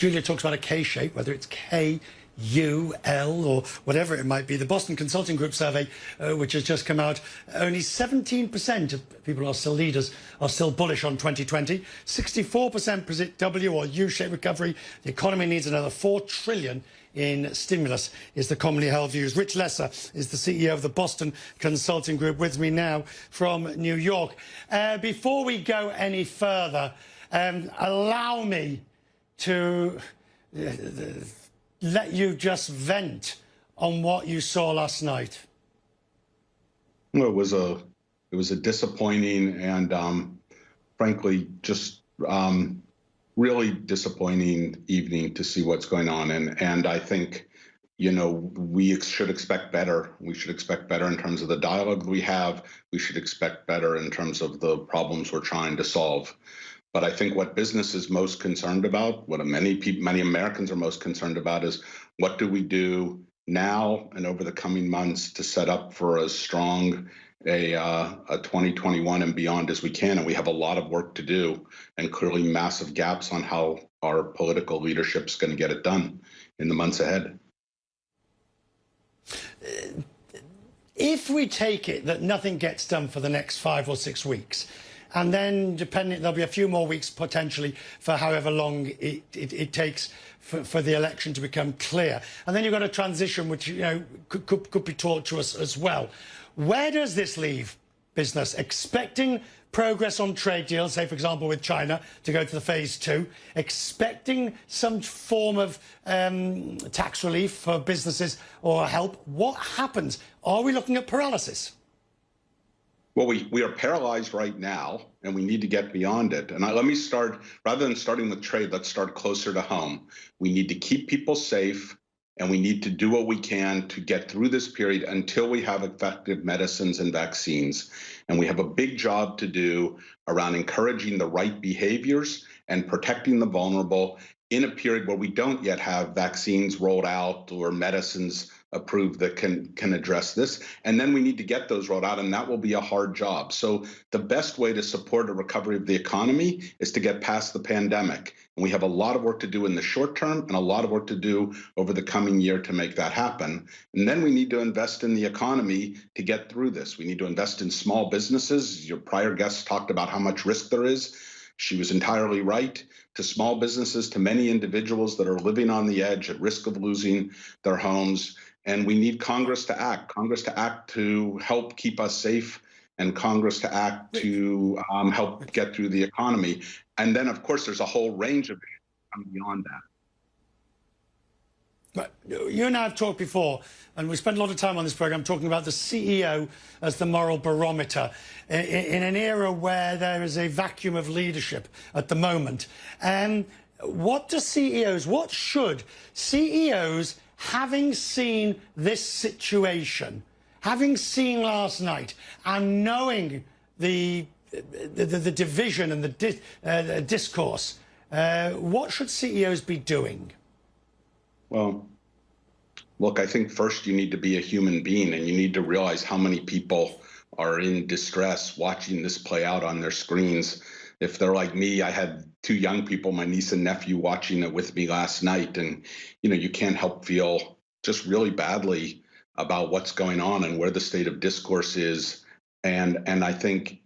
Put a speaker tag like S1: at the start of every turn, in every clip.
S1: Julia talks about a K-shape, whether it's K, U, L, or whatever it might be. The Boston Consulting Group survey, which has just come out, only 17% of people who are still leaders are still bullish on 2020. 64% predict W or U-shaped recovery. The economy needs another $4 trillion in stimulus, is the commonly held views. Rich Lesser is the CEO of the Boston Consulting Group, with me now from New York. Before we go any further, allow me to let you just vent on what you saw last night.
S2: Well, it was a disappointing and frankly just really disappointing evening to see what's going on, and I think, you know, we should expect better. We should expect better in terms of the dialogue we have. We should expect better in terms of the problems we're trying to solve. But I think what business is most concerned about, what many Americans are most concerned about, is what do we do now and over the coming months to set up for as strong a 2021 and beyond as we can. And we have a lot of work to do, and clearly massive gaps on how our political leadership's going to get it done in the months ahead.
S1: If we take it that nothing gets done for the next 5 or 6 weeks, and then there'll be a few more weeks potentially for however long it takes for the election to become clear, and then you've got a transition which, you know, could be taught to us as well. Where does this leave business? Expecting progress on trade deals, say for example with China, to go to the phase 2, expecting some form of tax relief for businesses or help. What happens? Are we looking at paralysis?
S2: Well, we are paralyzed right now, and we need to get beyond it. And let me start, rather than starting with trade, let's start closer to home. We need to keep people safe, and we need to do what we can to get through this period until we have effective medicines and vaccines. And we have a big job to do around encouraging the right behaviors and protecting the vulnerable in a period where we don't yet have vaccines rolled out or medicines approved that can address this. And then we need to get those rolled out, and that will be a hard job. So the best way to support a recovery of the economy is to get past the pandemic. And we have a lot of work to do in the short term and a lot of work to do over the coming year to make that happen. And then we need to invest in the economy to get through this. We need to invest in small businesses. Your prior guest talked about how much risk there is. She was entirely right. To small businesses, to many individuals that are living on the edge at risk of losing their homes. And we need Congress to act to help keep us safe, and Congress to act to help get through the economy. And then, of course, there's a whole range of issues beyond that.
S1: But you and I have talked before, and we spent a lot of time on this program talking about the CEO as the moral barometer in an era where there is a vacuum of leadership at the moment. What should CEOs, having seen this situation, having seen last night, and knowing the division and the discourse, what should CEOs be doing?
S2: Well, look, I think first you need to be a human being, and you need to realize how many people are in distress watching this play out on their screens. If they're like me, I had 2 young people, my niece and nephew, watching it with me last night. And, you know, you can't help feel just really badly about what's going on and where the state of discourse is. And I think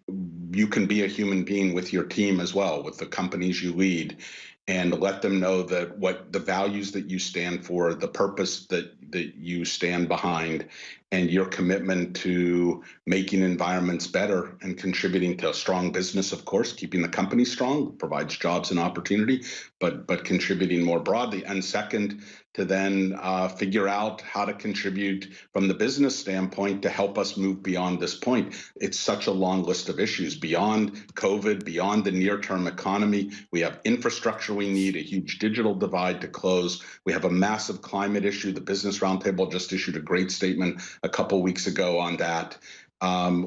S2: you can be a human being with your team as well, with the companies you lead, and let them know that what the values that you stand for, the purpose that you stand behind, and your commitment to making environments better and contributing to a strong business, of course, keeping the company strong, provides jobs and opportunity, but contributing more broadly. And second, to then figure out how to contribute from the business standpoint to help us move beyond this point. It's such a long list of issues beyond COVID, beyond the near-term economy. We have infrastructure we need, a huge digital divide to close. We have a massive climate issue. The Business Roundtable just issued a great statement a couple weeks ago on that.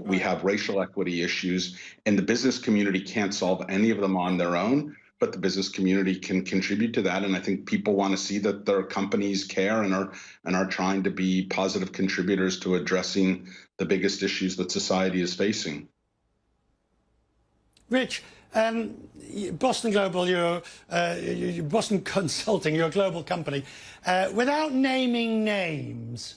S2: We have racial equity issues, and the business community can't solve any of them on their own, but the business community can contribute to that. And I think people want to see that their companies care and are trying to be positive contributors to addressing the biggest issues that society is facing.
S1: Rich, Boston Global, you're Boston Consulting, you're a global company. Without naming names,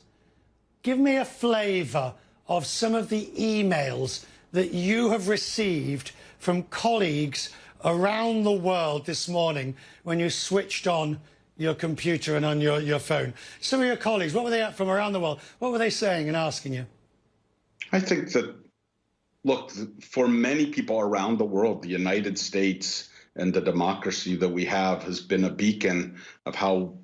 S1: give me a flavour of some of the emails that you have received from colleagues around the world this morning when you switched on your computer and on your phone. Some of your colleagues, what were they from around the world? What were they saying and asking you?
S2: I think that, look, for many people around the world, the United States and the democracy that we have has been a beacon of how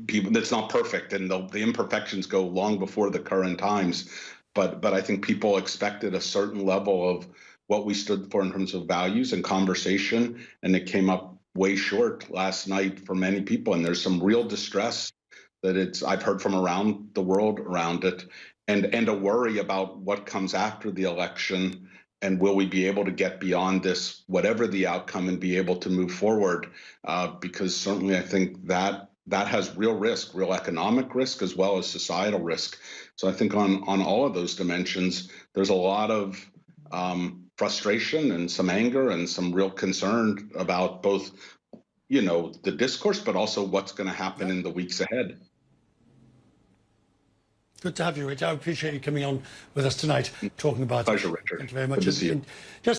S2: people, that's not perfect, and the imperfections go long before the current times. But I think people expected a certain level of what we stood for in terms of values and conversation, and it came up way short last night for many people. And there's some real distress that I've heard from around the world around it, and a worry about what comes after the election, and will we be able to get beyond this, whatever the outcome, and be able to move forward? Because certainly I think that has real risk, real economic risk, as well as societal risk. So I think on all of those dimensions, there's a lot of frustration and some anger and some real concern about both, the discourse, but also what's going to happen in the weeks ahead.
S1: Good to have you, Rich. I appreciate you coming on with us tonight, talking about
S2: Pleasure,
S1: it.
S2: Richard.
S1: Thank you very much.
S2: Good to see you.
S1: Just